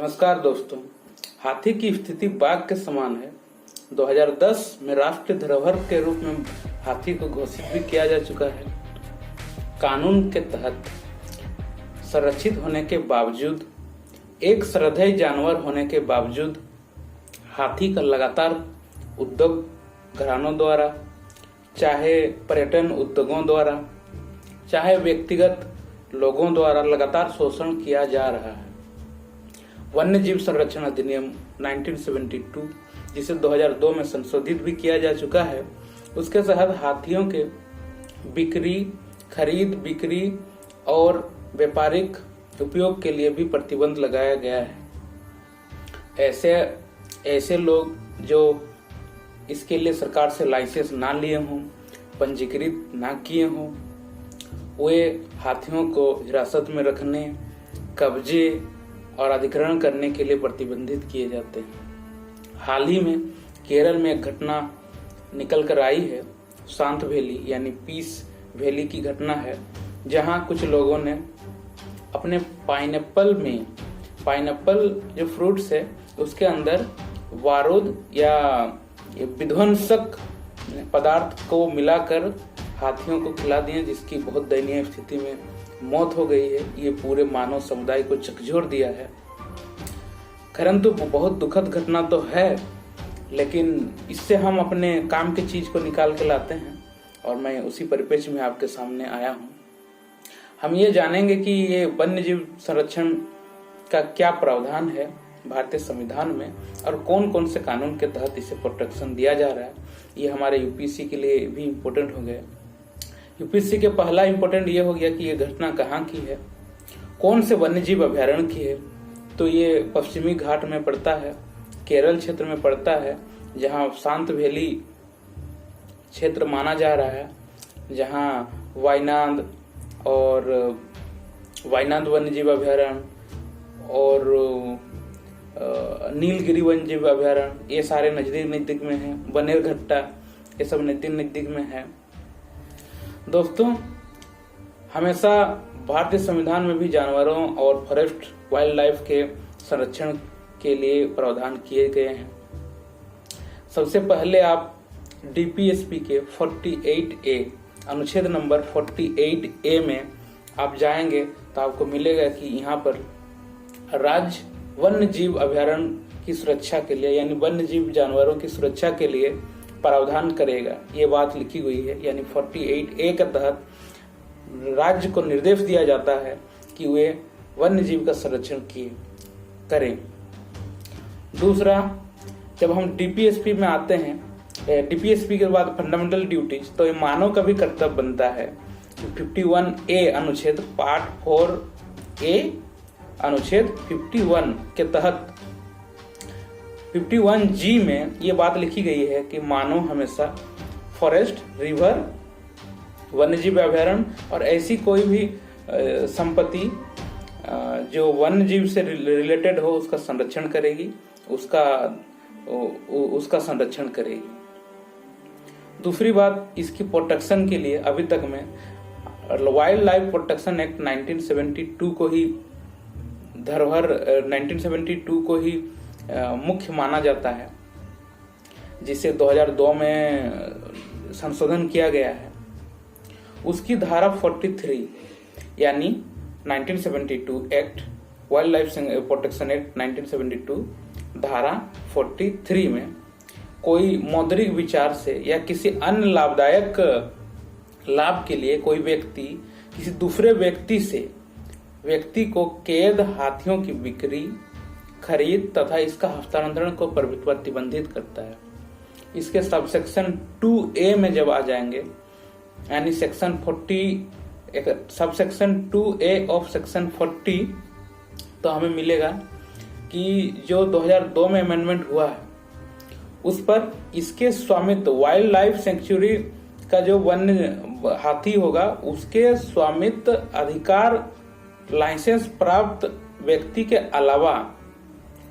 नमस्कार दोस्तों। हाथी की स्थिति बाघ के समान है। 2010 में राष्ट्रीय धरोहर के रूप में हाथी को घोषित भी किया जा चुका है। कानून के तहत संरक्षित होने के बावजूद, एक श्रद्धेय जानवर होने के बावजूद हाथी का लगातार उद्योग घरानों द्वारा, चाहे पर्यटन उद्योगों द्वारा, चाहे व्यक्तिगत लोगों द्वारा लगातार शोषण किया जा रहा है। वन्य जीव संरक्षण अधिनियम 1972, जिसे 2002 में संशोधित भी किया जा चुका है, उसके तहत हाथियों के बिक्री, खरीद, बिक्री और व्यापारिक उपयोग के लिए भी प्रतिबंध लगाया गया है। ऐसे लोग जो इसके लिए सरकार से लाइसेंस ना लिए हों, पंजीकृत ना किए हों, वे हाथियों को हिरासत में रखने, कब्जे और अधिग्रहण करने के लिए प्रतिबंधित किए जाते हैं। हाल ही में केरल में एक घटना निकल कर आई है, शांत वैली यानी पीस वैली की घटना है, जहां कुछ लोगों ने अपने पाइनएप्पल जो फ्रूट्स है उसके अंदर बारूद या विध्वंसक पदार्थ को मिलाकर हाथियों को खिला दिए, जिसकी बहुत दयनीय स्थिति में मौत हो गई है। ये पूरे मानव समुदाय को झकझोर दिया है। परंतु बहुत दुखद घटना तो है, लेकिन इससे हम अपने काम की चीज को निकाल के लाते हैं और मैं उसी परिप्रेक्ष्य में आपके सामने आया हूँ। हम ये जानेंगे कि ये वन्य जीव संरक्षण का क्या प्रावधान है भारतीय संविधान में और कौन कौन से कानून के तहत इसे प्रोटेक्शन दिया जा रहा है। ये हमारे यूपीएससी के लिए भी इम्पोर्टेंट हो गया। यूपीएससी के पहला इम्पोर्टेंट ये हो गया कि ये घटना कहाँ की है, कौन से वन्य जीव अभ्यारण्य की है। तो ये पश्चिमी घाट में पड़ता है, केरल क्षेत्र में पड़ता है, जहाँ शांत वैली क्षेत्र माना जा रहा है, जहाँ वायनाड वन्य जीव अभ्यारण्य और नीलगिरी वन्य जीव अभ्यारण्य, ये सारे नजदीक में है। बनेरघट्टा, ये सब नजदीक में है। दोस्तों, हमेशा भारतीय संविधान में भी जानवरों और फॉरेस्ट वाइल्ड लाइफ के संरक्षण के लिए प्रावधान किए गए हैं। सबसे पहले आप डीपीएसपी के 48A अनुच्छेद नंबर 48A में आप जाएंगे तो आपको मिलेगा कि यहाँ पर राज्य वन्य जीव अभ्यारण्य की सुरक्षा के लिए, यानी वन्य जीव जानवरों की सुरक्षा के लिए प्रावधान करेगा। ये बात लिखी हुई है, यानी 48A के तहत राज्य को निर्देश दिया जाता है कि वे वन्य जीव का संरक्षण करें। दूसरा, जब हम डीपीएसपी में आते हैं, डीपीएसपी के बाद फंडामेंटल ड्यूटीज, तो ये मानव का भी कर्तव्य बनता है। 51A अनुच्छेद पार्ट 4A अनुच्छेद 51 के तहत 51G में ये बात लिखी गई है कि मानव हमेशा फॉरेस्ट, रिवर, वन्यजीव अभ्यारण्य और ऐसी कोई भी संपत्ति जो वन्य जीव से रिलेटेड हो उसका संरक्षण करेगी, उसका संरक्षण करेगी। दूसरी बात, इसकी प्रोटेक्शन के लिए अभी तक में वाइल्ड लाइफ प्रोटेक्शन एक्ट 1972 को ही धरोहर 1972 को ही मुख्य माना जाता है, जिसे 2002 में संशोधन किया गया है। उसकी धारा 43 यानी 1972 act, wild life protection act 1972 धारा 43 में कोई मौद्रिक विचार से या किसी अन्य लाभदायक लाभ के लिए कोई व्यक्ति किसी दूसरे व्यक्ति को कैद, हाथियों की बिक्री, खरीद तथा इसका हस्तांतरण को प्रतिबंधित करता है। इसके सबसेक्शन 2A में जब आ जाएंगे, यानी section 40 subsection 2A of section 40, तो हमें मिलेगा कि जो 2002 में अमेंडमेंट हुआ है उस पर इसके स्वामित्व, वाइल्ड लाइफ सेंचुरी का जो वन्य हाथी होगा उसके स्वामित्व अधिकार लाइसेंस प्राप्त व्यक्ति के अलावा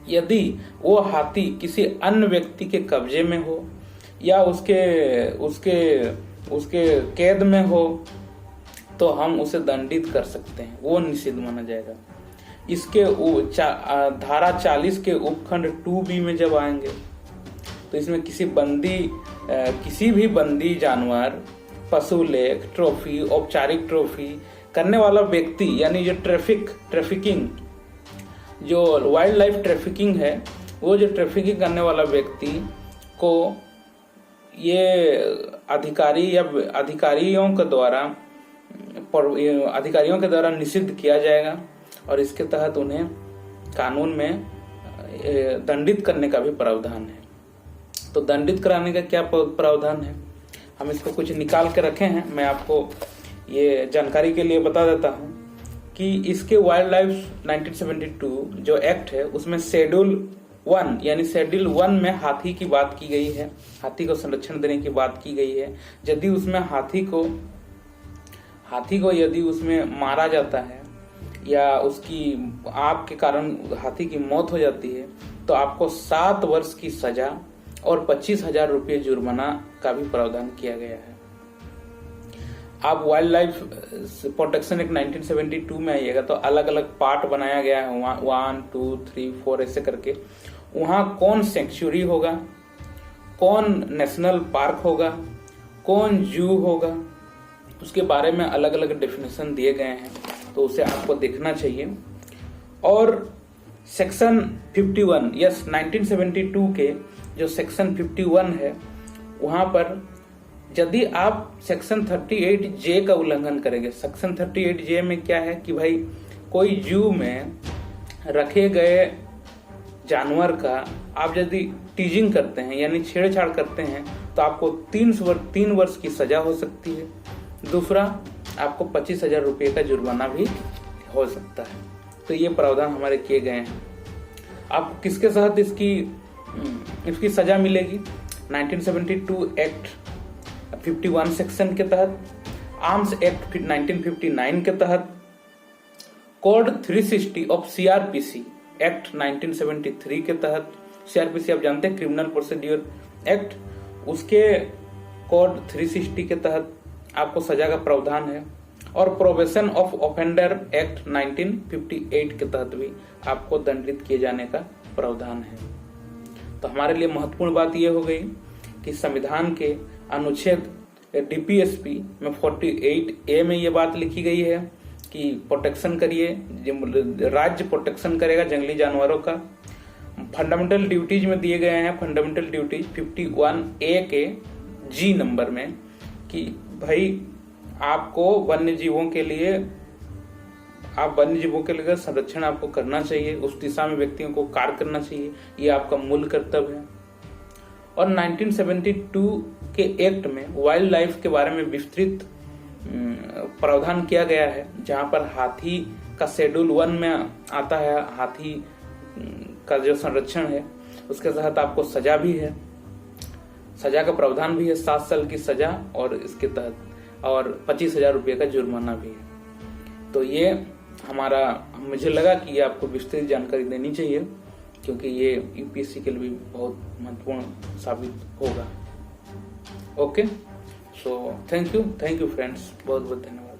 यदि वो हाथी किसी अन्य व्यक्ति के कब्जे में हो या उसके कैद में हो तो हम उसे दंडित कर सकते हैं, वो निषिद्ध माना जाएगा। इसके धारा 40 के उपखंड 2B में जब आएंगे तो इसमें किसी भी बंदी जानवर, पशु लेख, ट्रॉफी, औपचारिक ट्रॉफी करने वाला व्यक्ति, यानी जो ट्रैफिकिंग, जो वाइल्ड लाइफ ट्रैफिकिंग है, वो जो ट्रैफिकिंग करने वाला व्यक्ति को ये अधिकारी या अधिकारियों के द्वारा निषिद्ध किया जाएगा और इसके तहत उन्हें कानून में दंडित करने का भी प्रावधान है। तो दंडित कराने का क्या प्रावधान है, हम इसको कुछ निकाल के रखे हैं, मैं आपको ये जानकारी के लिए बता देता हूं कि इसके वाइल्ड लाइफ 1972 जो एक्ट है उसमें शेड्यूल 1 यानी शेड्यूल 1 में हाथी की बात की गई है, हाथी को संरक्षण देने की बात की गई है। यदि उसमें हाथी को यदि उसमें मारा जाता है या उसकी आग के कारण हाथी की मौत हो जाती है तो आपको 7 वर्ष की सजा और 25,000 रुपये जुर्माना का भी प्रावधान किया गया है। आप वाइल्ड लाइफ प्रोटेक्शन एक्ट 1972 में आइएगा तो अलग अलग पार्ट बनाया गया है, 1, 2, 3, 4 ऐसे करके। वहां कौन सेंचुरी होगा, कौन नेशनल पार्क होगा, कौन जू होगा, उसके बारे में अलग अलग डेफिनेशन दिए गए हैं, तो उसे आपको देखना चाहिए। और सेक्शन 51 यस 1972 के जो सेक्शन 51 है, वहां पर यदि आप सेक्शन 38J का उल्लंघन करेंगे, सेक्शन 38J में क्या है कि भाई कोई जू में रखे गए जानवर का आप यदि टीजिंग करते हैं यानी छेड़छाड़ करते हैं तो आपको 3 वर्ष की सजा हो सकती है। दूसरा, आपको 25,000 रुपये का जुर्माना भी हो सकता है। तो ये प्रावधान हमारे किए गए हैं। आप किसके साथ इसकी सजा मिलेगी? 1972 एक्ट 51 सेक्शन के तहत, आर्म्स एक्ट 1959 के तहत, कोड 360 ऑफ CRPC एक्ट 1973 के तहत। CRPC आप जानते हैं, क्रिमिनल प्रोसीड्यूर एक्ट, उसके कोड 360 के तहत आपको सजा का प्रावधान है। और प्रोबेशन ऑफ ऑफेंडर एक्ट 1958 के तहत भी आपको दंडित किए जाने का प्रावधान है। तो हमारे लिए महत्वपूर्ण बात यह हो गई कि संविधान के अनुच्छेद DPSP में 48A में ये बात लिखी गई है कि प्रोटेक्शन करिए, राज्य प्रोटेक्शन करेगा जंगली जानवरों का। फंडामेंटल ड्यूटीज में दिए गए हैं, फंडामेंटल ड्यूटीज 51A के G नंबर में कि भाई आपको वन्य जीवों के लिए संरक्षण आपको करना चाहिए, उस दिशा में व्यक्तियों को कार्य करना चाहिए, ये आपका मूल कर्तव्य है। और 1972 के एक्ट में वाइल्ड लाइफ के बारे में विस्तृत प्रावधान किया गया है, जहां पर हाथी का शेड्यूल 1 में आता है, हाथी का जो संरक्षण है उसके तहत आपको सजा भी है, सजा का प्रावधान भी है, 7 साल की सजा और इसके तहत और 25,000 रुपये का जुर्माना भी है। तो ये मुझे लगा कि ये आपको विस्तृत जानकारी देनी चाहिए क्योंकि ये UPSC के लिए भी बहुत महत्वपूर्ण साबित होगा। Okay, so thank you friends, बहुत बहुत धन्यवाद।